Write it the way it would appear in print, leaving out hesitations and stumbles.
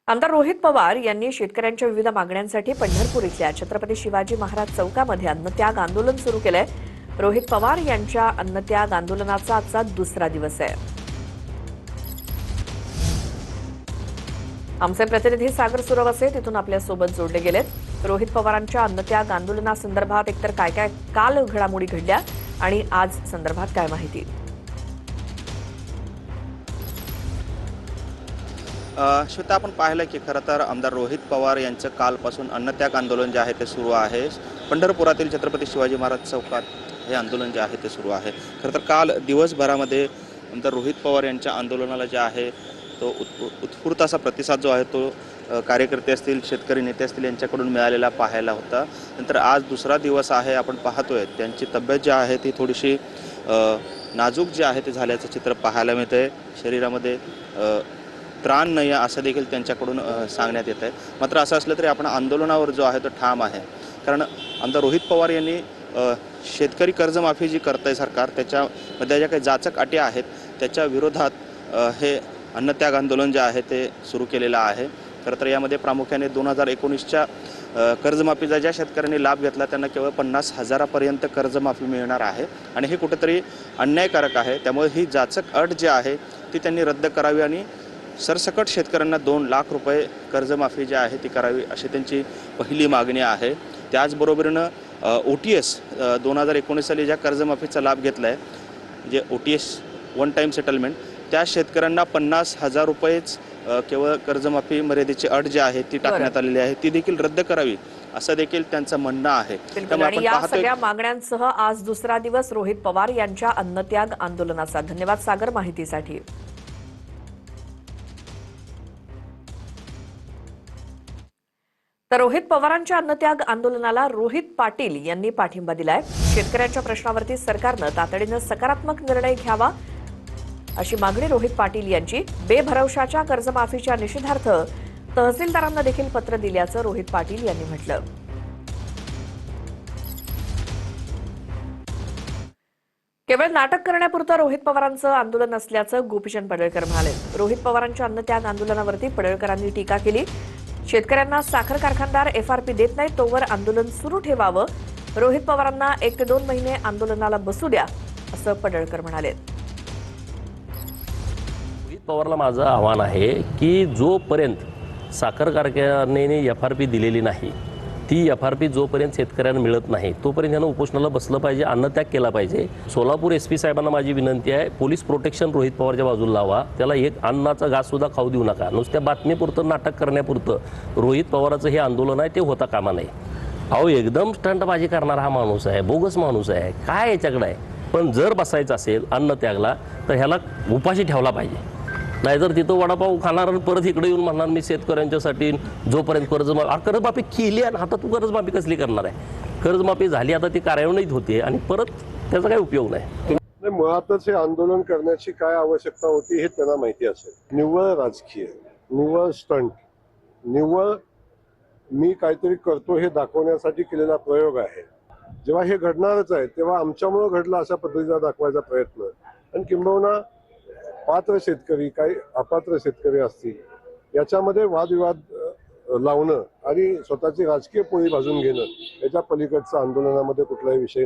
आमदार रोहित पवार यांनी शेतकऱ्यांच्या विविध मागण्यांसाठी पंढरपूर इथल्या छत्रपती शिवाजी महाराज चौकामध्ये अन्नत्याग आंदोलन सुरू केलंय। रोहित पवार यांच्या अन्नत्याग आंदोलनाचा आजचा दुसरा दिवस आहे। आमचे प्रतिनिधी सागर सुरवसे तिथून आपल्या सोबत जोडले गेलेत। रोहित पवारांच्या अन्नत्याग आंदोलनासंदर्भात एकतर काय काय काल घडामोडी घडल्या आणि आज संदर्भात काय माहिती? श्वेता, आपण पाहिलं की खरं तर आमदार रोहित पवार यांचं कालपासून अन्नत्याग आंदोलन जे आहे ते सुरू आहे। पंढरपुरातील छत्रपती शिवाजी महाराज चौकात हे आंदोलन जे आहे ते सुरू आहे। खरं तर काल दिवसभरामध्ये आमदार रोहित पवार यांच्या आंदोलनाला जे आहे तो उत्स्फूर्त असा प्रतिसाद जो आहे तो कार्यकर्ते असतील, शेतकरी नेते असतील यांच्याकडून मिळालेला पाहायला होता। नंतर आज दुसरा दिवस आहे, आपण पाहतोय त्यांची तब्येत जी आहे ती थोडीशी नाजूक जे आहे ते झाल्याचं चित्र पाहायला मिळतंय। शरीरामध्ये त्राण नाही असं देखील त्यांच्याकडून सांगण्यात येत आहे। मात्र असं असलं तरी आपण आंदोलनावर जो आहे तो ठाम आहे, कारण आमदार रोहित पवार यांनी शेतकरी कर्जमाफी जी करतंय सरकार त्याच्यामध्ये ज्या काही जाचक अटी आहेत त्याच्या विरोधात हे अन्नत्याग आंदोलन जे आहे ते सुरू केलेलं आहे। खरं तर यामध्ये प्रामुख्याने 2019च्या कर्जमाफीचा ज्या शेतकऱ्यांनी लाभ घेतला त्यांना केवळ 50,000पर्यंत कर्जमाफी मिळणार आहे आणि हे कुठेतरी अन्यायकारक आहे। त्यामुळे ही जाचक अट जी आहे ती त्यांनी रद्द करावी आणि सरसकट शेतकऱ्यांना 2 लाख रुपये कर्जमाफी जी आहे ती करावी अशी त्यांची पहिली मागणी आहे। त्याचबरोबरीनं OTS 2019 साली ज्या कर्जमाफीचा लाभ घेतला आहे, जे OTS वन टाईम सेटलमेंट, त्या शेतकऱ्यांना 50,000 रुपयेच केवळ कर्जमाफी मर्यादेची अट जी आहे ती टाकण्यात आलेली आहे, ती देखील रद्द करावी असं देखील त्यांचं म्हणणं आहे। त्यामुळे या सगळ्या मागण्यांसह आज दुसरा दिवस रोहित पवार यांच्या अन्नत्याग आंदोलनाचा। धन्यवाद सागर माहितीसाठी। तर रोहित पवारांच्या अन्नत्याग आंदोलनाला रोहित पाटील यांनी पाठिंबा दिलाय। शेतकऱ्यांच्या प्रश्नावरती सरकारनं तातडीनं सकारात्मक निर्णय घ्यावा अशी मागणी रोहित पाटील यांची। बेभरवशाच्या कर्जमाफीच्या निषेधार्थ तहसीलदारांना देखील पत्र दिल्याचं रोहित पाटील यांनी म्हटलं। केवळ नाटक करण्यापुरतं रोहित पवारांचं आंदोलन असल्याचं गोपीचंद पडळकर म्हणाले। रोहित पवारांच्या अन्नत्याग आंदोलनावरती पडळकरांनी टीका केली। शेतकऱ्यांना साखर कारखानदार FRP देत नाही तोवर आंदोलन सुरू ठेवावं। रोहित पवारांना 1 ते 2 महिने आंदोलनाला बसू द्या असं पडळकर म्हणाले। रोहित पवारला माझं आव्हान आहे की जोपर्यंत साखर कारखान्याने FRP दिलेली नाही, ती FRP जोपर्यंत शेतकऱ्यांना मिळत नाही तोपर्यंत यानं उपोषणाला बसलं पाहिजे, अन्नत्याग केला पाहिजे। सोलापूर SP साहेबांना माझी विनंती आहे, पोलीस प्रोटेक्शन रोहित पवारच्या बाजूला लावा, त्याला एक अन्नाचा घास सुद्धा खाऊ देऊ नका। नुसत्या बातमीपुरतं नाटक करण्यापुरतं रोहित पवाराचं हे आंदोलन आहे ते होता कामा नाही। अहो, एकदम स्टंटबाजी करणारा हा माणूस आहे, बोगस माणूस आहे, काय याच्याकडे आहे। पण जर बसायचं असेल अन्नत्यागला तर ह्याला उपाशी ठेवला पाहिजे, नाहीतर तिथं वडापाव खाणार आणि परत इकडे येऊन म्हणणार मी शेतकऱ्यांच्यासाठी जोपर्यंत कर्जमाफी केली आणि आता तू कर्जमाफी कसली करणार आहे? कर्जमाफी झाली, आता ती कार्यान्वित होते आणि परत त्याचा काही उपयोग नाही। मुळातच हे आंदोलन करण्याची काय आवश्यकता होती हे त्यांना माहिती असेल। निव्वळ राजकीय, निव्वळ स्टंट, निव्वळ मी काहीतरी करतो हे दाखवण्यासाठी केलेला प्रयोग आहे। जेव्हा हे घडणारच आहे तेव्हा आमच्यामुळे घडला अशा पद्धतीचा दाखवायचा प्रयत्न आणि किंबहुना पात्र शेतकरी काही अपात्र शेतकरी असतील याच्यामध्ये वादविवाद लावणं आणि स्वतःची राजकीय पोळी भाजून घेणं याच्या पलीकडचं आंदोलनामध्ये कुठलाही विषय नाही।